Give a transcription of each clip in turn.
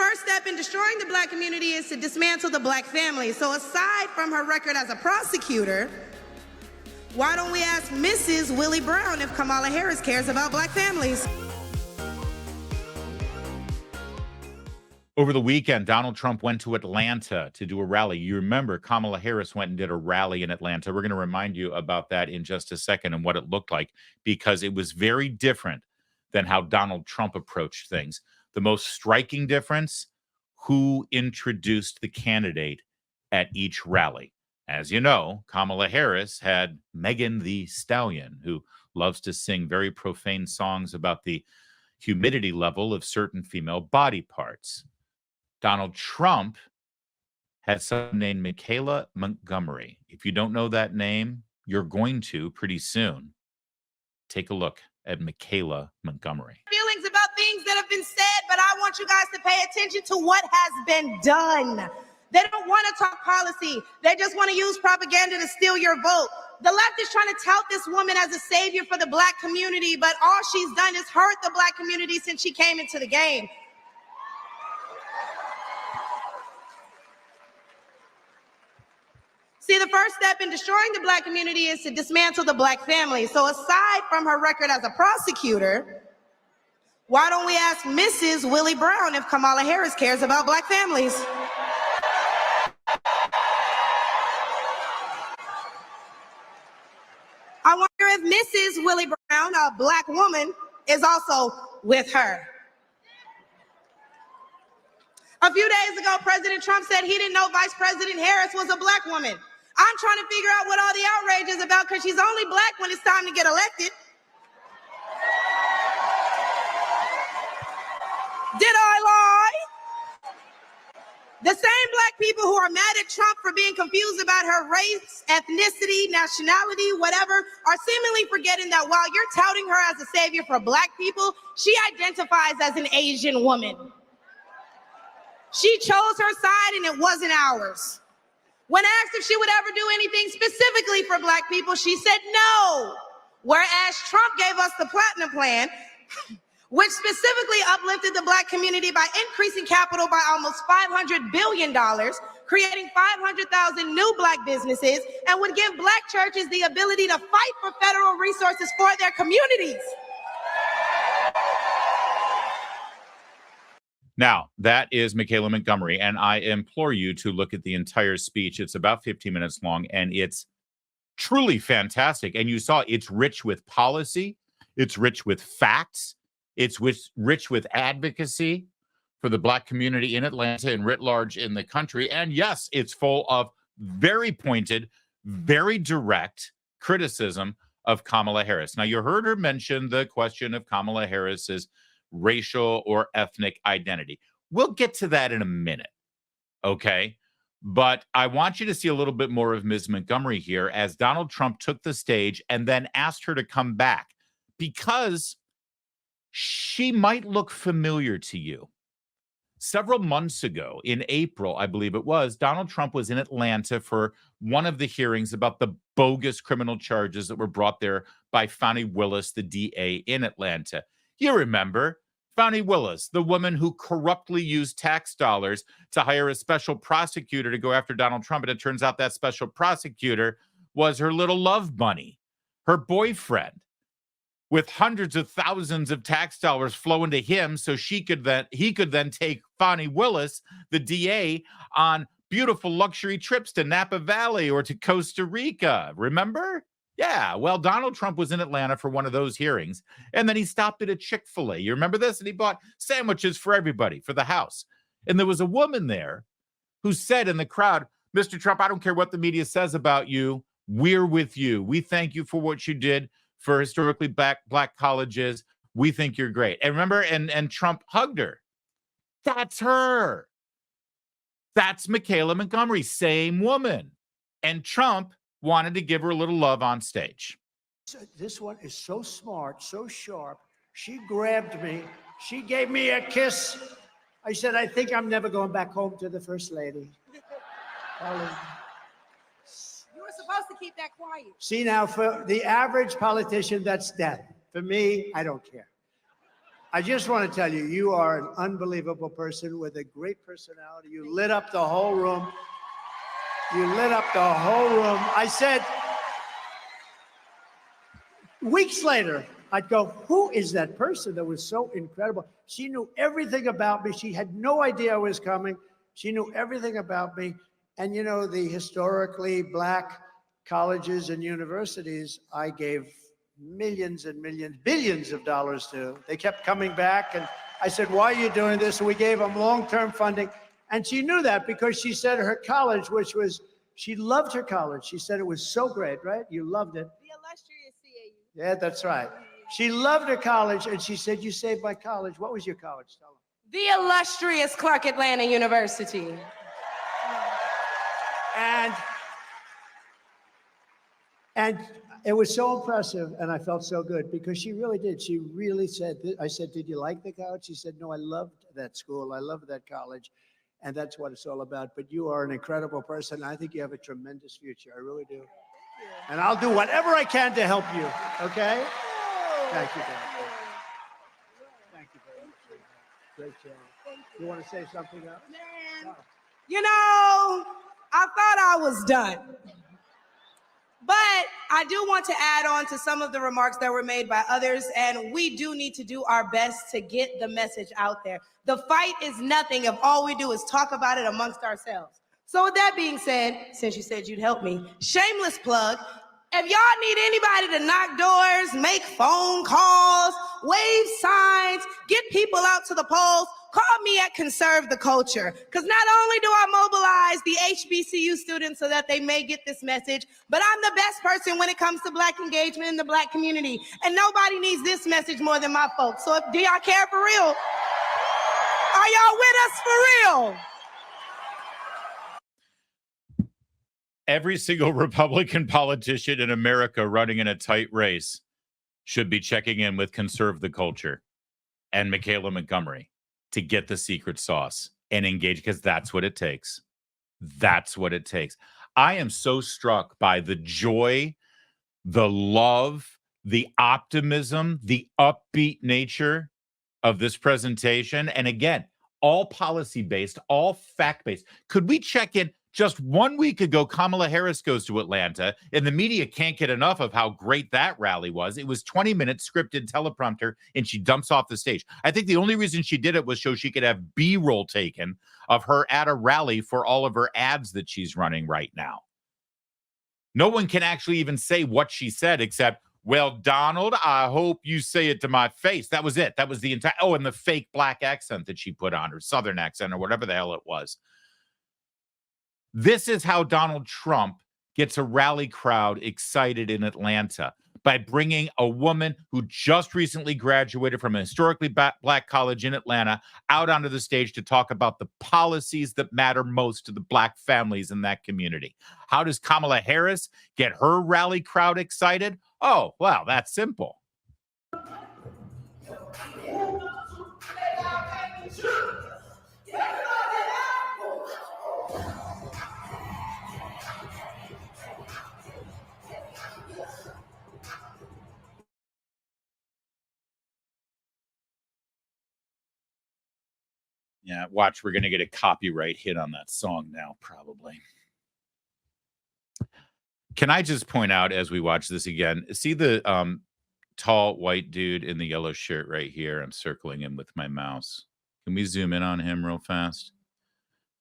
first step in destroying the black community is to dismantle the black family. So aside from her record as a prosecutor, why don't we ask Mrs. Willie Brown if Kamala Harris cares about black families? Over the weekend, Donald Trump went to Atlanta to do a rally. You remember Kamala Harris went and did a rally in Atlanta. We're going to remind you about that in just a second and what it looked like, because it was very different than how Donald Trump approached things. The most striking difference, who introduced the candidate at each rally. As you know, Kamala Harris had Megan Thee Stallion, who loves to sing very profane songs about the humidity level of certain female body parts. Donald Trump had someone named Michaela Montgomery. If you don't know that name, you're going to pretty soon. Take a look at Michaela Montgomery. Feelings about things that have been said, but I want you guys to pay attention to what has been done. They don't want to talk policy. They just want to use propaganda to steal your vote. The left is trying to tout this woman as a savior for the black community, but all she's done is hurt the black community since she came into the game. See, the first step in destroying the black community is to dismantle the black family. So aside from her record as a prosecutor, why don't we ask Mrs. Willie Brown if Kamala Harris cares about black families? I wonder if Mrs. Willie Brown, a black woman, is also with her. A few days ago, President Trump said he didn't know Vice President Harris was a black woman. I'm trying to figure out what all the outrage is about, because she's only black when it's time to get elected. Did I lie? The same black people who are mad at Trump for being confused about her race, ethnicity, nationality, whatever, are seemingly forgetting that while you're touting her as a savior for black people, she identifies as an Asian woman. She chose her side and it wasn't ours. When asked if she would ever do anything specifically for black people, she said no. Whereas Trump gave us the Platinum Plan, which specifically uplifted the black community by increasing capital by almost $500 billion, creating 500,000 new black businesses, and would give black churches the ability to fight for federal resources for their communities. Now, that is Michaela Montgomery, and I implore you to look at the entire speech. It's about 15 minutes long, and it's truly fantastic. And you saw it's rich with policy, it's rich with facts, it's rich with advocacy for the black community in Atlanta and writ large in the country. And yes, it's full of very pointed, very direct criticism of Kamala Harris. Now, you heard her mention the question of Kamala Harris's racial or ethnic identity. We'll get to that in a minute, okay? But I want you to see a little bit more of Ms. Montgomery here as Donald Trump took the stage and then asked her to come back because she might look familiar to you. Several months ago, in April, I believe it was, Donald Trump was in Atlanta for one of the hearings about the bogus criminal charges that were brought there by Fani Willis, the DA in Atlanta. You remember Fani Willis, the woman who corruptly used tax dollars to hire a special prosecutor to go after Donald Trump. And it turns out that special prosecutor was her little love bunny, her boyfriend, with hundreds of thousands of tax dollars flowing to him so he could then take Fani Willis, the DA, on beautiful luxury trips to Napa Valley or to Costa Rica. Remember? Yeah, well, Donald Trump was in Atlanta for one of those hearings, and then he stopped at a Chick-fil-A. You remember this? And he bought sandwiches for everybody, for the house. And there was a woman there who said in the crowd, Mr. Trump, I don't care what the media says about you. We're with you. We thank you for what you did for historically black colleges. We think you're great. And remember, and Trump hugged her. That's her. That's Michaela Montgomery, same woman. And Trump wanted to give her a little love on stage. This one is so smart, so sharp. She grabbed me. She gave me a kiss. I said, I think I'm never going back home to the First Lady. You were supposed to keep that quiet. See, now, for the average politician, that's death. For me, I don't care. I just want to tell you, you are an unbelievable person with a great personality. You lit up the whole room. You lit up the whole room. I said, weeks later, I'd go, who is that person that was so incredible? She knew everything about me. She had no idea I was coming. She knew everything about me. And you know, the historically black colleges and universities, I gave millions and millions, billions of dollars to. They kept coming back. And I said, why are you doing this? And we gave them long-term funding. And she knew that because she said her college, which was, she loved her college. She said it was so great, right? You loved it. The illustrious CAU. Yeah, that's right. She loved her college, and she said, you saved my college. What was your college? Tell them. The illustrious Clark Atlanta University. And it was so impressive, and I felt so good because she really did. She really said, I said, did you like the college? She said, no, I loved that school. I loved that college, and that's what it's all about. But you are an incredible person. I think you have a tremendous future. I really do. And I'll do whatever I can to help you, okay? Thank you, Dan. Thank you very much. Great job. You want to say something else? Man, you know, I thought I was done. But I do want to add on to some of the remarks that were made by others, and we do need to do our best to get the message out there. The fight is nothing if all we do is talk about it amongst ourselves. So with that being said, since you said you'd help me, shameless plug, if y'all need anybody to knock doors, make phone calls, wave signs, get people out to the polls, call me at Conserve the Culture. Because not only do I mobilize the HBCU students so that they may get this message, but I'm the best person when it comes to Black engagement in the Black community. And nobody needs this message more than my folks. So do y'all care for real? Are y'all with us for real? Every single Republican politician in America running in a tight race should be checking in with Conserve the Culture and Michaela Montgomery to get the secret sauce and engage, because that's what it takes. That's what it takes. I am so struck by the joy, the love, the optimism, the upbeat nature of this presentation. And again, all policy-based, all fact-based. Could we check in? Just 1 week ago, Kamala Harris goes to Atlanta, and the media can't get enough of how great that rally was. It was 20 minutes scripted teleprompter, and she dumps off the stage. I think the only reason she did it was so she could have B-roll taken of her at a rally for all of her ads that she's running right now. No one can actually even say what she said except, well, Donald, I hope you say it to my face. That was it. That was the entire, oh, and the fake black accent that she put on, or Southern accent, or whatever the hell it was. This is how Donald Trump gets a rally crowd excited in Atlanta, by bringing a woman who just recently graduated from a historically black college in Atlanta out onto the stage to talk about the policies that matter most to the Black families in that community. How does Kamala Harris get her rally crowd excited? Oh, well, that's simple. Yeah, watch, we're going to get a copyright hit on that song now, probably. Can I just point out as we watch this again, see the tall white dude in the yellow shirt right here? I'm circling him with my mouse. Can we zoom in on him real fast?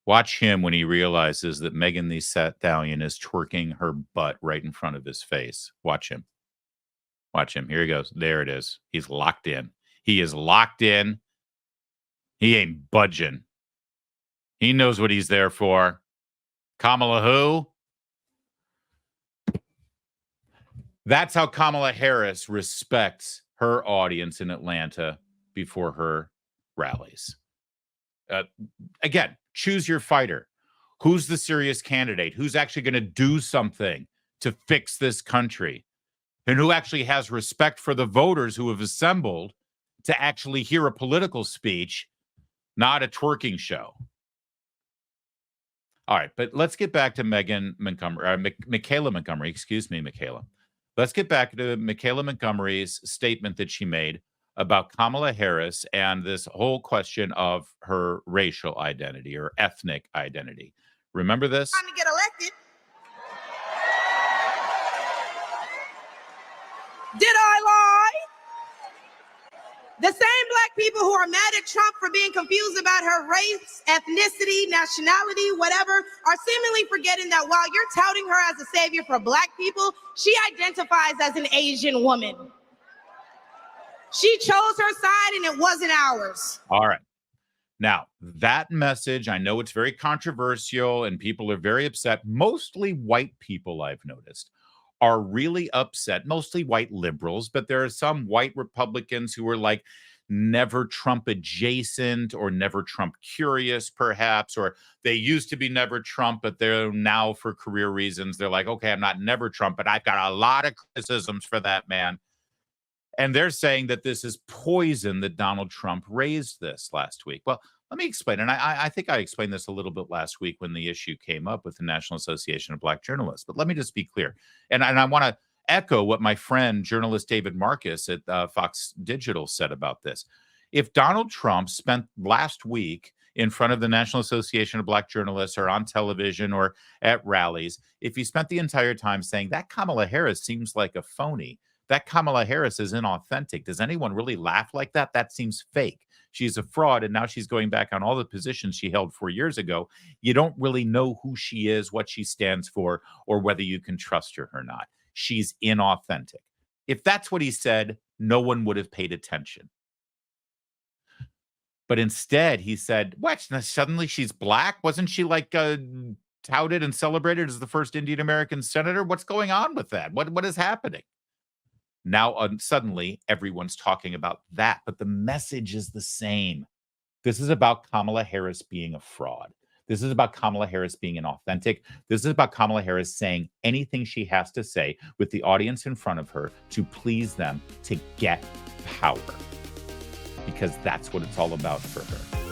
Watch him when he realizes that Megan Thee Stallion is twerking her butt right in front of his face. Watch him. Watch him. Here he goes. There it is. He's locked in. He is locked in. He ain't budging. He knows what he's there for. Kamala who? That's how Kamala Harris respects her audience in Atlanta before her rallies. Again, choose your fighter. Who's the serious candidate? Who's actually going to do something to fix this country? And who actually has respect for the voters who have assembled to actually hear a political speech, not a twerking show. All right, but let's get back to Michaela Montgomery. Excuse me, Michaela. Let's get back to Michaela Montgomery's statement that she made about Kamala Harris and this whole question of her racial identity or ethnic identity. Remember this? Trying to get elected. Did I lie? The same black people who are mad at Trump for being confused about her race, ethnicity, nationality, whatever, are seemingly forgetting that while you're touting her as a savior for black people, she identifies as an Asian woman. She chose her side and it wasn't ours. All right. Now, that message, I know it's very controversial and people are very upset. Mostly white people, I've noticed, are really upset, mostly white liberals, but there are some white Republicans who are like never Trump adjacent or never Trump curious, perhaps, or they used to be never Trump, but they're now for career reasons. They're like, okay, I'm not never Trump, but I've got a lot of criticisms for that man. And they're saying that this is poison that Donald Trump raised this last week. Well, let me explain. And I think I explained this a little bit last week when the issue came up with the National Association of Black Journalists. But let me just be clear. And I want to echo what my friend, journalist David Marcus at Fox Digital said about this. If Donald Trump spent last week in front of the National Association of Black Journalists or on television or at rallies, if he spent the entire time saying that Kamala Harris seems like a phony, that Kamala Harris is inauthentic. Does anyone really laugh like that? That seems fake. She's a fraud, and now she's going back on all the positions she held 4 years ago. You don't really know who she is, what she stands for, or whether you can trust her or not. She's inauthentic. If that's what he said, no one would have paid attention. But instead, he said, what? Suddenly she's black? Wasn't she like touted and celebrated as the first Indian American senator? What's going on with that? What is happening? Now, suddenly, everyone's talking about that, but the message is the same. This is about Kamala Harris being a fraud. This is about Kamala Harris being inauthentic. This is about Kamala Harris saying anything she has to say with the audience in front of her to please them to get power. Because that's what it's all about for her.